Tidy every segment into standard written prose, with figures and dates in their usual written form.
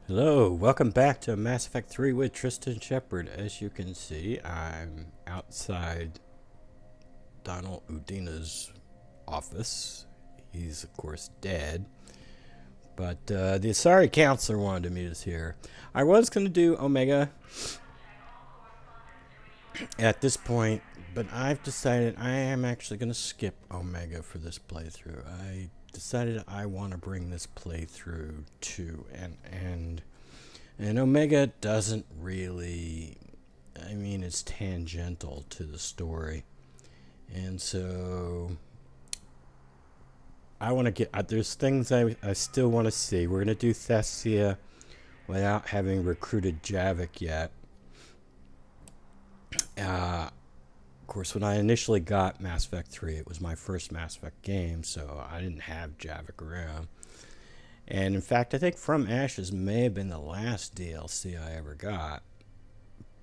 Hello, welcome back to Mass Effect 3 with Tristan Shepard. As you can see, I'm outside Donald Udina's office. He's, of course, dead. But the Asari Councilor wanted to meet us here. I was going to do Omega at this point, but I've decided I am actually going to skip Omega for this playthrough. I decided I want to bring this playthrough to an end. And Omega doesn't really, it's tangential to the story. And so I want to get, there's things I still want to see. We're going to do Thessia without having recruited Javik yet. Of course, when I initially got Mass Effect 3, it was my first Mass Effect game, so I didn't have Javik around. And in fact, I think From Ashes may have been the last DLC I ever got.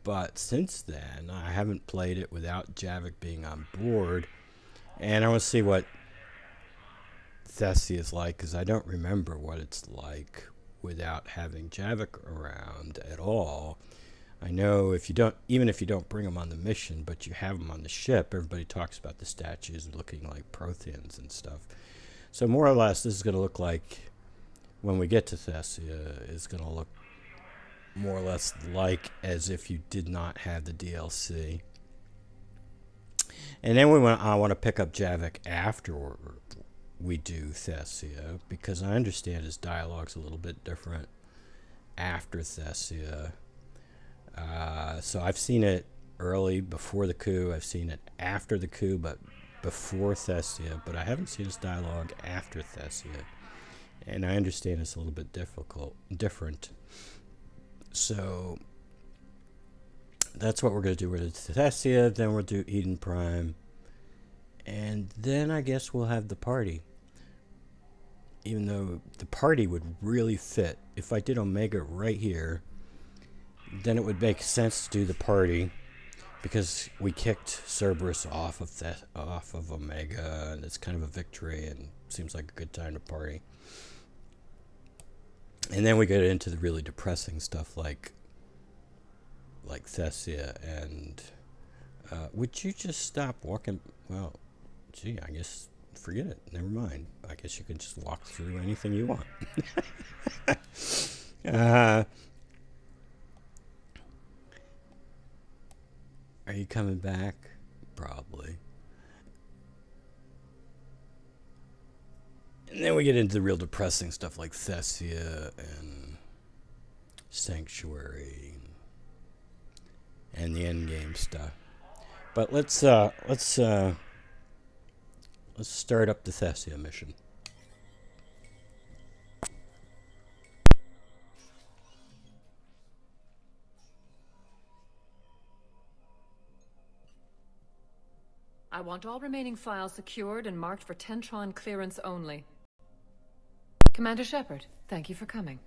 But since then, I haven't played it without Javik being on board. And I want to see what Thessia is like, because I don't remember what it's like without having Javik around at all. I know if you don't, even if you don't bring them on the mission, but you have them on the ship, everybody talks about the statues looking like Protheans and stuff. So more or less, this is going to look like, when we get to Thessia, it's going to look more or less like as if you did not have the DLC. And then I want to pick up Javik after we do Thessia, because I understand his dialogue's a little bit different after Thessia. So I've seen it early, before the coup. I've seen it after the coup, but before Thessia. But I haven't seen his dialogue after Thessia. And I understand it's a little bit different. So that's what we're going to do. We're going to do Thessia, then we'll do Eden Prime. And then I guess we'll have the party. Even though the party would really fit. If I did Omega right here, then it would make sense to do the party, because we kicked Cerberus off of Omega, and it's kind of a victory, and seems like a good time to party. And then we get into the really depressing stuff like Thessia. And would you just stop walking? Well, gee, I guess forget it. Never mind. I guess you can just walk through anything you want. Are you coming back? Probably. And then we get into the real depressing stuff like Thessia and Sanctuary and the endgame stuff. But let's start up the Thessia mission. I want all remaining files secured and marked for Tentron clearance only. Commander Shepard, thank you for coming.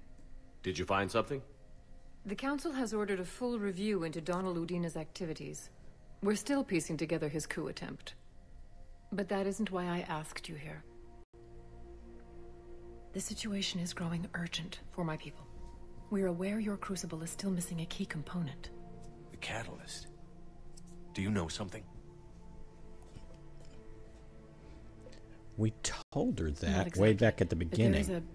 Did you find something? The Council has ordered a full review into Donald Udina's activities. We're still piecing together his coup attempt. But that isn't why I asked you here. The situation is growing urgent for my people. We're aware your crucible is still missing a key component. The catalyst. Do you know something? We told her that way back at the beginning. There is an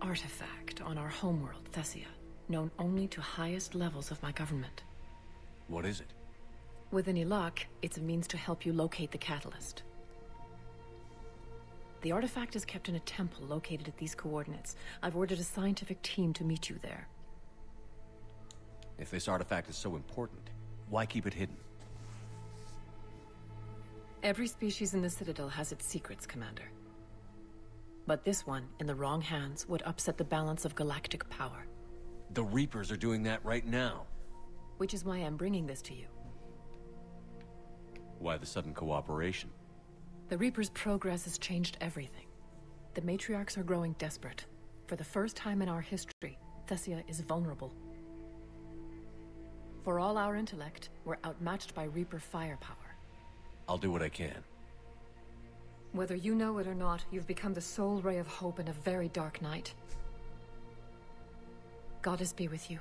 artifact on our homeworld, Thessia, known only to highest levels of my government. What is it? With any luck, it's a means to help you locate the catalyst. The artifact is kept in a temple located at these coordinates. I've ordered a scientific team to meet you there. If this artifact is so important, why keep it hidden? Every species in the Citadel has its secrets, Commander. But this one, in the wrong hands, would upset the balance of galactic power. The Reapers are doing that right now. Which is why I'm bringing this to you. Why the sudden cooperation? The Reapers' progress has changed everything. The matriarchs are growing desperate. For the first time in our history, Thessia is vulnerable. For all our intellect, we're outmatched by Reaper firepower. I'll do what I can. Whether you know it or not, you've become the sole ray of hope in a very dark night. Goddess be with you.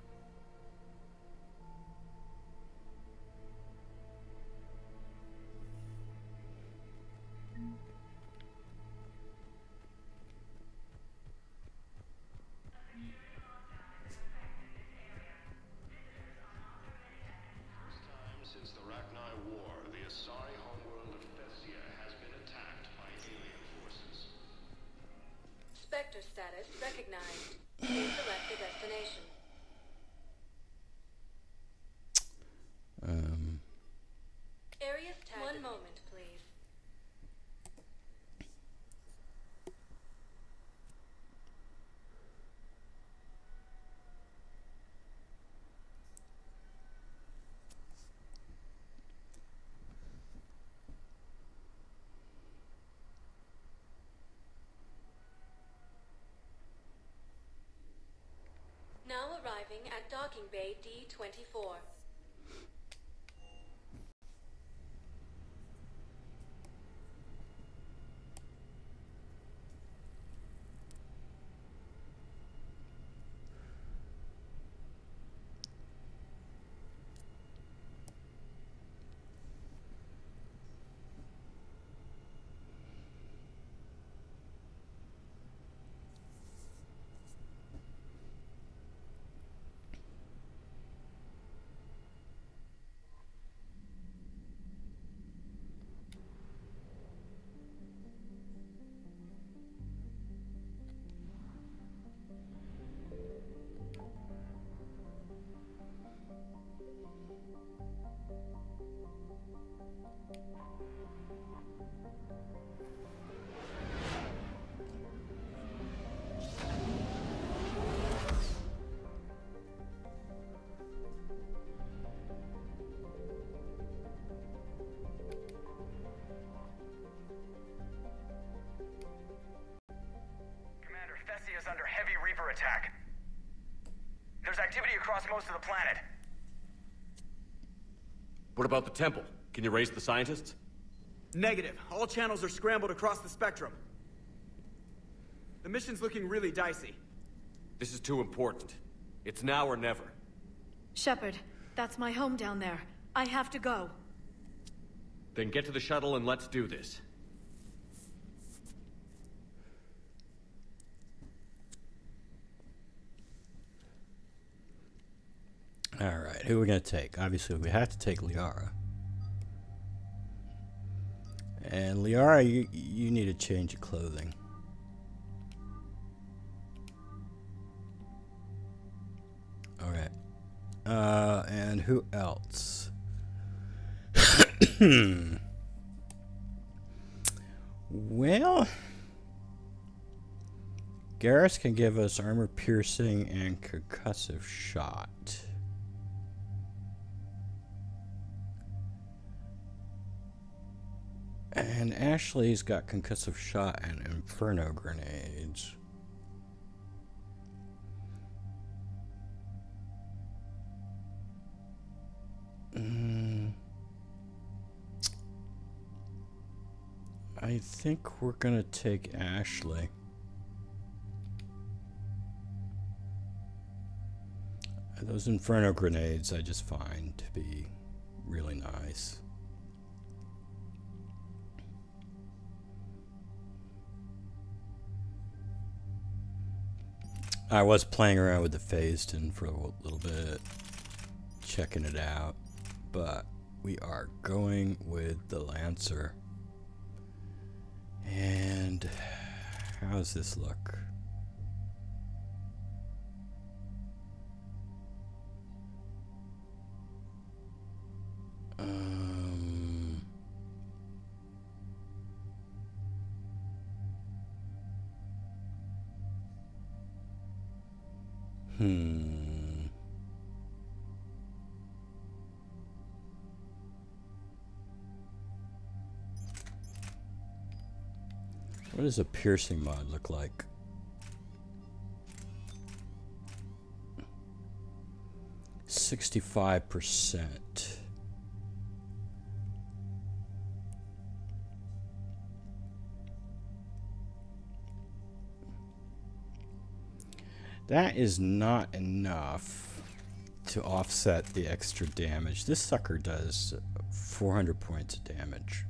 Since the Rachni War, the Asari homeworld of Thessia has been attacked by alien forces. Spectre status recognized. Please select a destination. Area tagged. One moment, please. Now arriving at docking bay D-24. Thessia is under heavy Reaper attack. There's activity across most of the planet. What about the temple? Can you raise the scientists? Negative. All channels are scrambled across the spectrum. The mission's looking really dicey. This is too important. It's now or never. Shepard, that's my home down there. I have to go. Then get to the shuttle and let's do this. Alright, who are we going to take? Obviously, we have to take Liara. And Liara, you need a change of clothing. Alright. And who else? Well, Garrus can give us armor piercing and concussive shot. And Ashley's got concussive shot and inferno grenades. I think we're gonna take Ashley. Those inferno grenades I just find to be really nice. I was playing around with the Phased for a little bit, checking it out, but we are going with the Lancer. And how does this look? What does a piercing mod look like? %65%. That is not enough to offset the extra damage. This sucker does 400 points of damage.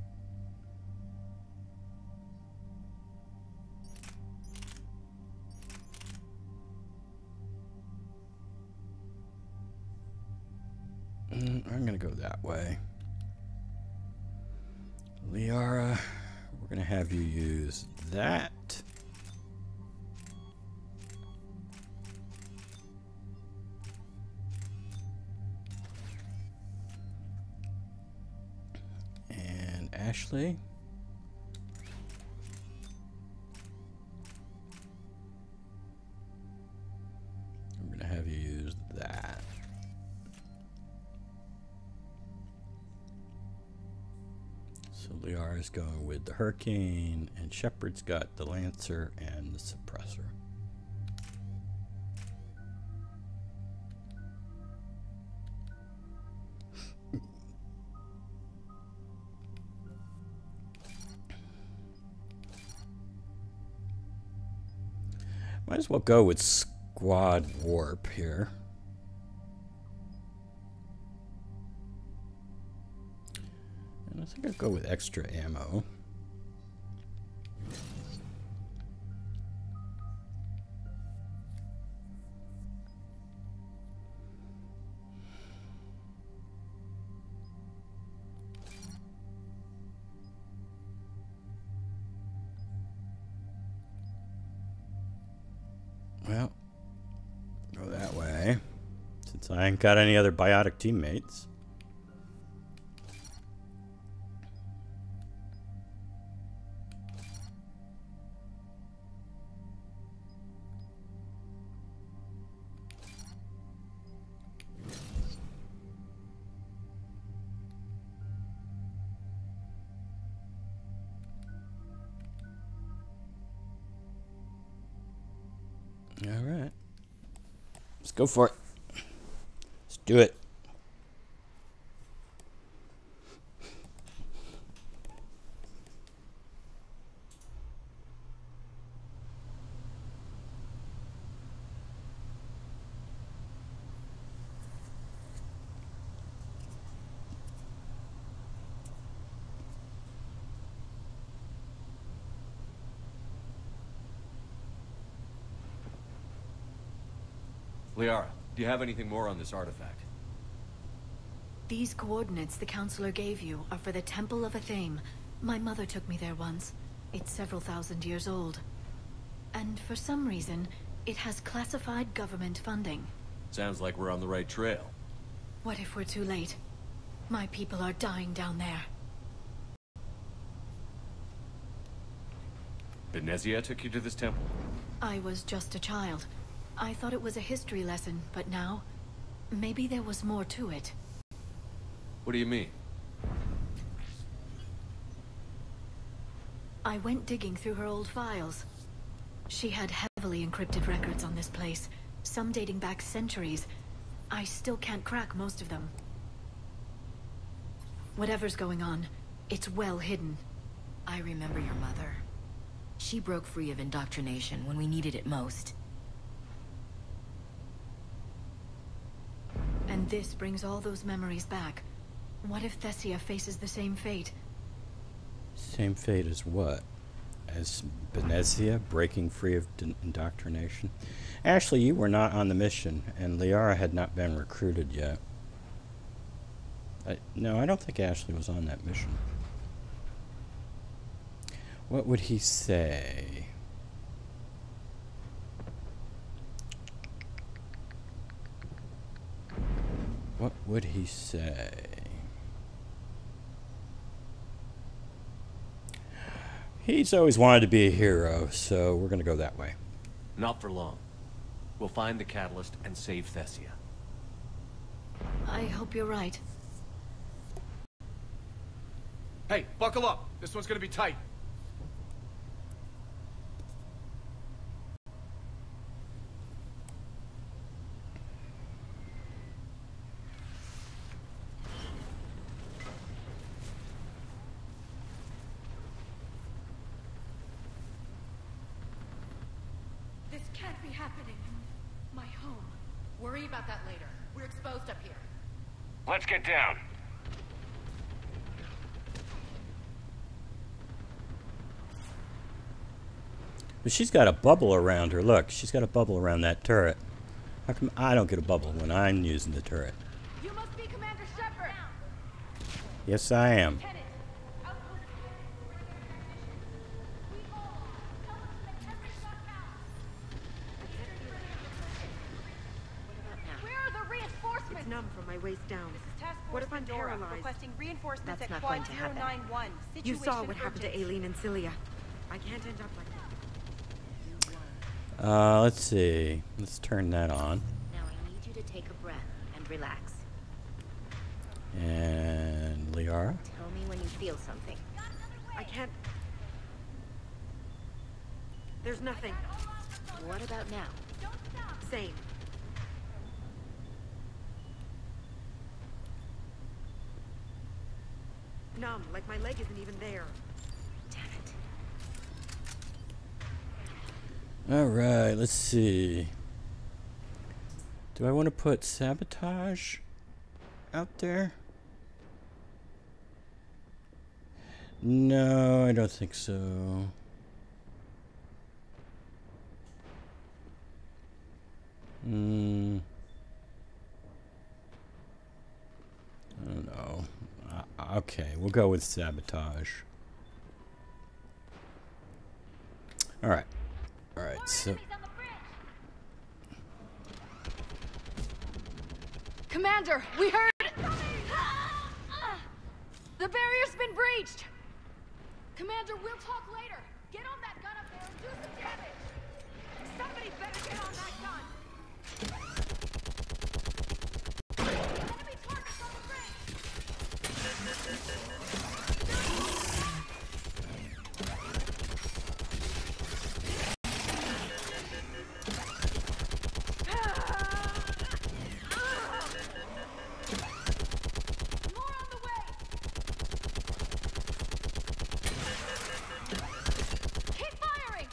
I'm gonna go that way. Liara, we're gonna have you use that. And Ashley. I'm gonna have you use that. So Liara's going with the Hurricane, and Shepard's got the Lancer and the Suppressor. Might as well go with Squad Warp here. And I think I'll go with extra ammo. Well, go that way, since I ain't got any other biotic teammates. All right. Let's go for it. Let's do it. Liara, do you have anything more on this artifact? These coordinates the Councilor gave you are for the Temple of Athame. My mother took me there once. It's several thousand years old. And for some reason, it has classified government funding. Sounds like we're on the right trail. What if we're too late? My people are dying down there. Thessia took you to this temple? I was just a child. I thought it was a history lesson, but now, maybe there was more to it. What do you mean? I went digging through her old files. She had heavily encrypted records on this place, some dating back centuries. I still can't crack most of them. Whatever's going on, it's well hidden. I remember your mother. She broke free of indoctrination when we needed it most. And this brings all those memories back. What if Thessia faces the same fate? Same fate as what? As Thessia breaking free of indoctrination? Ashley, you were not on the mission, and Liara had not been recruited yet. No, I don't think Ashley was on that mission. What would he say? What would he say? He's always wanted to be a hero, so we're going to go that way. Not for long. We'll find the catalyst and save Thessia. I hope you're right. Hey, buckle up. This one's gonna be tight. This can't be happening. My home. Worry about that later. We're exposed up here. Let's get down. But she's got a bubble around her. Look, she's got a bubble around that turret. How come I don't get a bubble when I'm using the turret? You must be Commander Shepard. Yes, I am. It's numb from my waist down. What if I'm paralyzed? Requesting reinforcements That's at not Quad going to happen. 091. You saw Situation what happened to urgent. Aileen and Celia. I can't end up like that. Let's see. Let's turn that on. Now I need you to take a breath and relax. And Liara? Tell me when you feel something. I can't... There's nothing. What about now? Same. Numb, like my leg isn't even there. Damn it. Alright, let's see. Do I want to put sabotage out there? No, I don't think so. I don't know. Okay, we'll go with sabotage. Alright. Alright, so... Commander, we heard... The barrier's been breached! Commander, we'll talk later. Get on that gun up there and do some damage! Somebody better get on that gun! Enemy targets on the bridge! More on the way! Keep firing!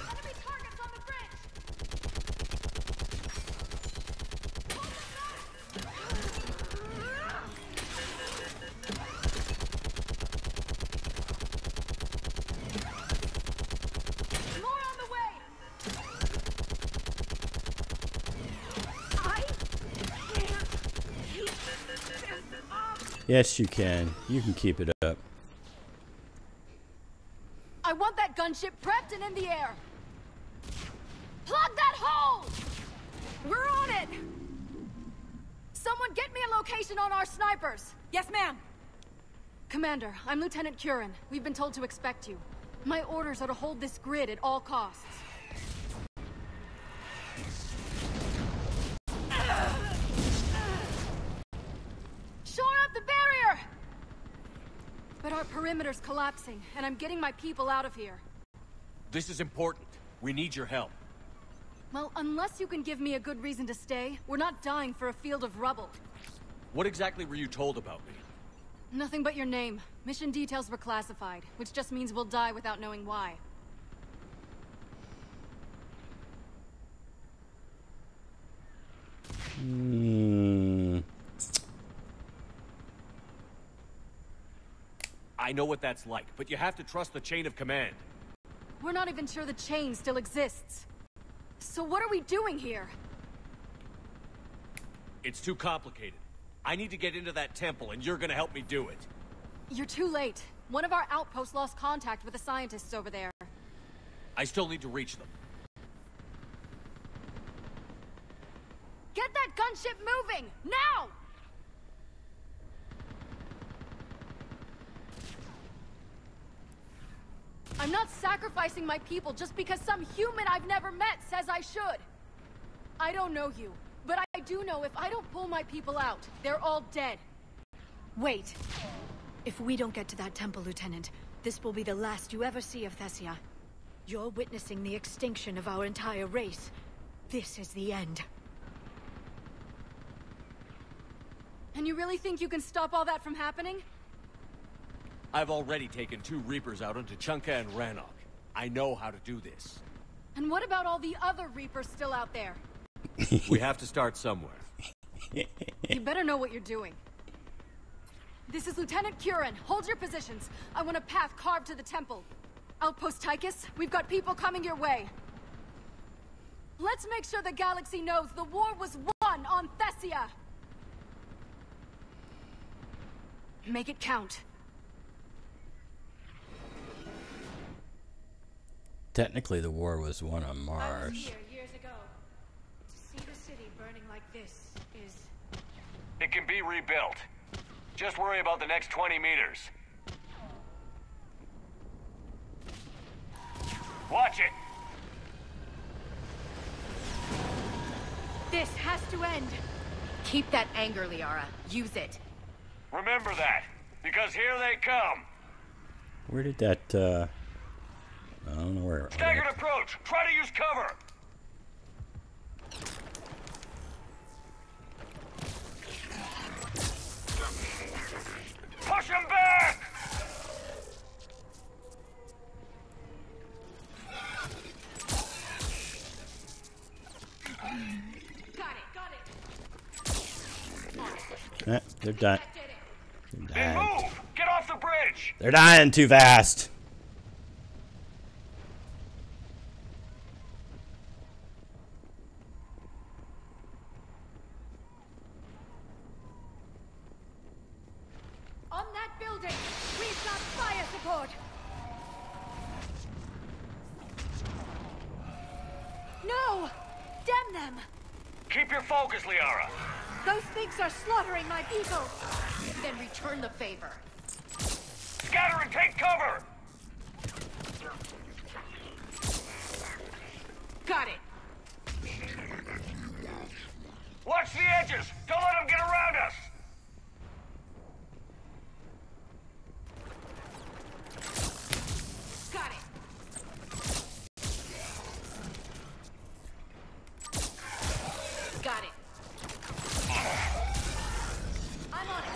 Enemy targets on the bridge! More on the way! I can't keep this up! Yes, you can. You can keep it up. I want that gunship prepped and in the air! Plug that hole! We're on it! Someone get me a location on our snipers! Yes, ma'am. Commander, I'm Lieutenant Curran. We've been told to expect you. My orders are to hold this grid at all costs. Shore up the barrier! But our perimeter's collapsing, and I'm getting my people out of here. This is important. We need your help. Well, unless you can give me a good reason to stay, we're not dying for a field of rubble. What exactly were you told about me? Nothing but your name. Mission details were classified, which just means we'll die without knowing why. I know what that's like, but you have to trust the chain of command. We're not even sure the chain still exists. So what are we doing here? It's too complicated. I need to get into that temple, and you're gonna help me do it. You're too late. One of our outposts lost contact with the scientists over there. I still need to reach them. Get that gunship moving! Now! I'm not sacrificing my people just because some human I've never met says I should. I don't know you, but I do know if I don't pull my people out, they're all dead. Wait. If we don't get to that temple, Lieutenant, this will be the last you ever see of Thessia. You're witnessing the extinction of our entire race. This is the end. And you really think you can stop all that from happening? I've already taken 2 Reapers out onto Chunka and Rannoch. I know how to do this. And what about all the other Reapers still out there? We have to start somewhere. You better know what you're doing. This is Lieutenant Curran. Hold your positions. I want a path carved to the temple. Outpost Tychus, we've got people coming your way. Let's make sure the galaxy knows the war was won on Thessia. Make it count. Technically, the war was won on Mars. I was here years ago. To see the city burning like this is... It can be rebuilt. Just worry about the next 20 meters. Watch it! This has to end. Keep that anger, Liara. Use it. Remember that, because here they come. Where did that, I don't know where. Staggered approach. Try to use cover. Push him back! They're done. Then move! Get off the bridge! They're dying too fast. On that building, we've got fire support. No! Damn them! Keep your focus, Liara. Those things are slaughtering my people. Then return the favor. Scatter and take cover! Got it. Watch the edges! Don't let them get around us! Got it. Got it. I'm on it.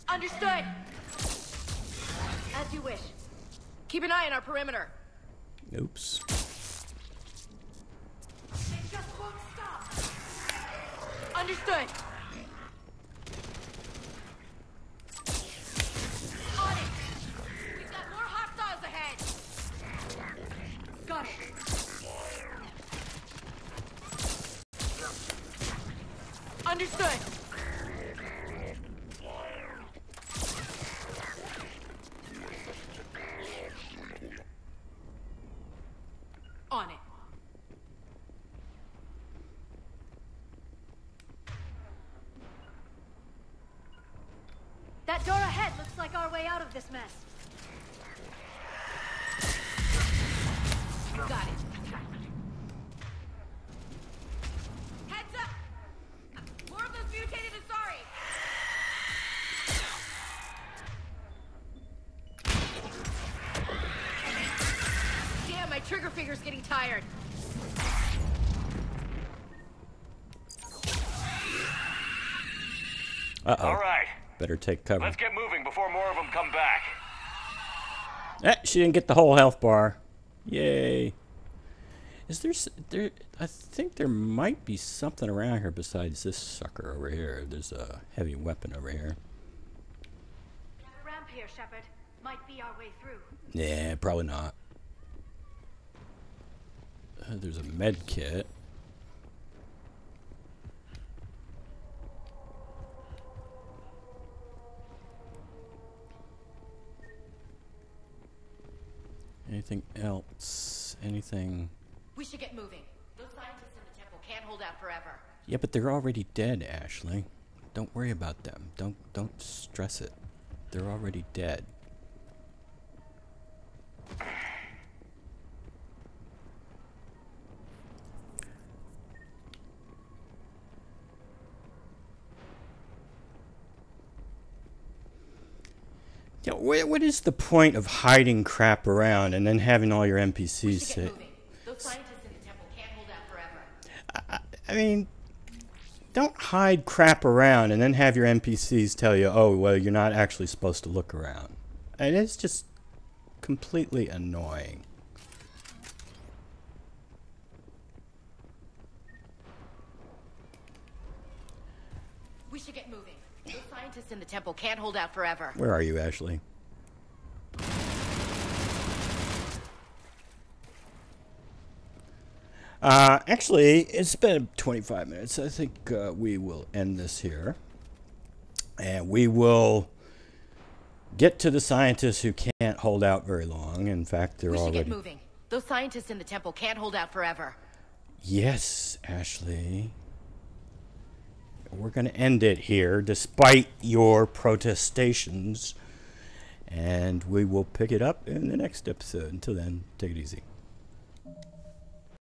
Understood. As you wish. Keep an eye on our perimeter. Oops. They just won't stop. Understood. On it. We've got more hostiles ahead. Got it. Understood. On it. That door ahead looks like our way out of this mess. Got it. Heads up! More of those mutated Asari! Damn, my trigger finger's getting tired. Uh-oh. All right. Better take cover. Let's get moving before more of them come back. She didn't get the whole health bar. Yay. Is there I think there might be something around here besides this sucker over here. There's a heavy weapon over here. Ramp here, Shepard. Might be our way through. Yeah, probably not. There's a med kit. Anything else? Anything? We should get moving. Those scientists in the temple can't hold out forever. Yeah, but they're already dead, Ashley. Don't worry about them. Don't stress it. They're already dead. Yeah, what is the point of hiding crap around and then having all your NPCs say? Those scientists in the temple can't hold out forever. I mean, don't hide crap around and then have your NPCs tell you, oh, well, you're not actually supposed to look around. And it's just completely annoying. We should get moving. The scientists in the temple can't hold out forever. Where are you, Ashley? Actually, it's been 25 minutes. I think we will end this here. And we will get to the scientists who can't hold out very long. In fact, they're already... We should get moving. Those scientists in the temple can't hold out forever. Yes, Ashley. We're going to end it here, despite your protestations. And we will pick it up in the next episode. Until then, take it easy.